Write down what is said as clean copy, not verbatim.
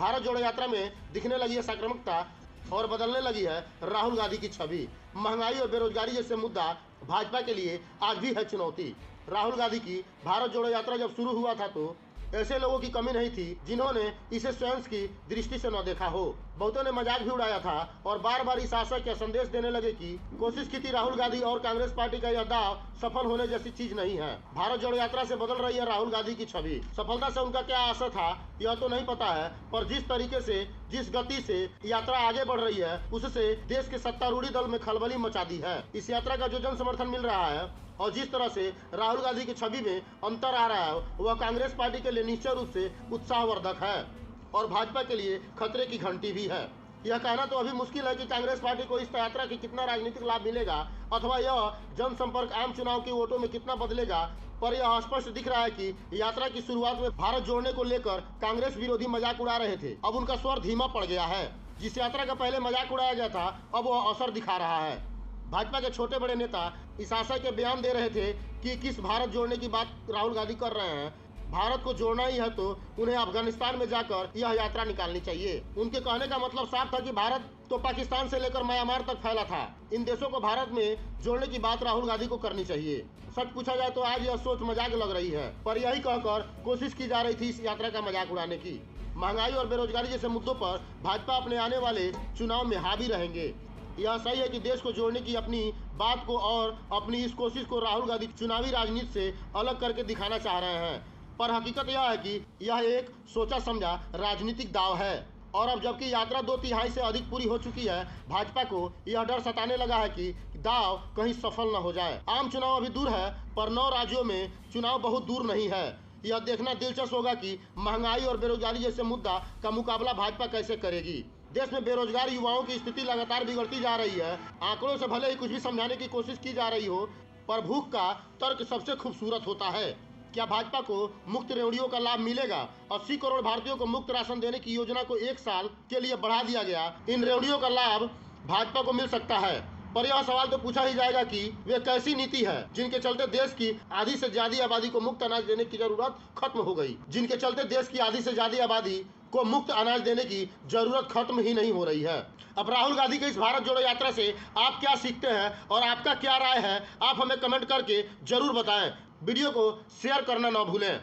भारत जोड़ो यात्रा में दिखने लगी है सकारात्मकता और बदलने लगी है राहुल गांधी की छवि। महंगाई और बेरोजगारी जैसे मुद्दा भाजपा के लिए आज भी है चुनौती। राहुल गांधी की भारत जोड़ो यात्रा जब शुरू हुआ था तो ऐसे लोगों की कमी नहीं थी जिन्होंने इसे स्वयं की दृष्टि से न देखा हो। बहुतों ने मजाक भी उड़ाया था और बार बार इस आशा का संदेश देने लगे कि कोशिश की थी राहुल गांधी और कांग्रेस पार्टी का यह दाव सफल होने जैसी चीज नहीं है। भारत जोड़ो यात्रा से बदल रही है राहुल गांधी की छवि। सफलता से उनका क्या आशा था यह तो नहीं पता है, पर जिस तरीके से जिस गति से यात्रा आगे बढ़ रही है उससे देश के सत्तारूढ़ी दल में खलबली मचा दी है। इस यात्रा का जो जन समर्थन मिल रहा है और जिस तरह से राहुल गांधी की छवि में अंतर आ रहा है वह कांग्रेस पार्टी के लिए निश्चित रूप से उत्साहवर्धक है और भाजपा के लिए खतरे की घंटी भी है। यह कहना तो अभी मुश्किल है कि कांग्रेस पार्टी को इस यात्रा की कितना राजनीतिक लाभ मिलेगा अथवा यह जनसंपर्क आम चुनाव के वोटों में कितना बदलेगा, पर यह स्पष्ट दिख रहा है कि यात्रा की शुरुआत में भारत जोड़ने को लेकर कांग्रेस विरोधी मजाक उड़ा रहे थे, अब उनका स्वर धीमा पड़ गया है। जिस यात्रा का पहले मजाक उड़ाया गया था अब वह असर दिखा रहा है। भाजपा के छोटे बड़े नेता इस आशय के बयान दे रहे थे कि किस भारत जोड़ने की बात राहुल गांधी कर रहे हैं। भारत को जोड़ना ही है तो उन्हें अफगानिस्तान में जाकर यह यात्रा निकालनी चाहिए। उनके कहने का मतलब साफ था कि भारत तो पाकिस्तान से लेकर म्यांमार तक फैला था, इन देशों को भारत में जोड़ने की बात राहुल गांधी को करनी चाहिए। सच पूछा जाए तो आज यह सोच मजाक लग रही है, पर यही कहकर कोशिश की जा रही थी इस यात्रा का मजाक उड़ाने की। महंगाई और बेरोजगारी जैसे मुद्दों पर भाजपा अपने आने वाले चुनाव में हावी रहेंगे। यह सही है कि देश को जोड़ने की अपनी बात को और अपनी इस कोशिश को राहुल गांधी चुनावी राजनीति से अलग करके दिखाना चाह रहे हैं, पर हकीकत यह है कि यह एक सोचा समझा राजनीतिक दाव है। और अब जबकि यात्रा 2/3 से अधिक पूरी हो चुकी है, भाजपा को यह डर सताने लगा है कि दाव कहीं सफल न हो जाए। आम चुनाव अभी दूर है, पर 9 राज्यों में चुनाव बहुत दूर नहीं है। यह देखना दिलचस्प होगा कि महंगाई और बेरोजगारी जैसे मुद्दा का मुकाबला भाजपा कैसे करेगी। देश में बेरोजगार युवाओं की स्थिति लगातार बिगड़ती जा रही है। आंकड़ों से भले ही कुछ भी समझाने की कोशिश की जा रही हो, पर भूख का तर्क सबसे खूबसूरत होता है। क्या भाजपा को मुफ्त रेवड़ियों का लाभ मिलेगा? 80 करोड़ भारतीयों को मुफ्त राशन देने की योजना को 1 साल के लिए बढ़ा दिया गया। इन रेवड़ियों का लाभ भाजपा को मिल सकता है, पर यह सवाल तो पूछा ही जाएगा कि वे कैसी नीति है जिनके चलते देश की आधी से ज्यादा आबादी को मुफ्त अनाज देने की जरूरत खत्म हो गई, जिनके चलते देश की आधी से ज्यादा आबादी को मुफ्त अनाज देने की जरूरत खत्म ही नहीं हो रही है। अब राहुल गांधी की इस भारत जोड़ो यात्रा से आप क्या सीखते हैं और आपका क्या राय है, आप हमें कमेंट करके जरूर बताएं। वीडियो को शेयर करना ना भूलें।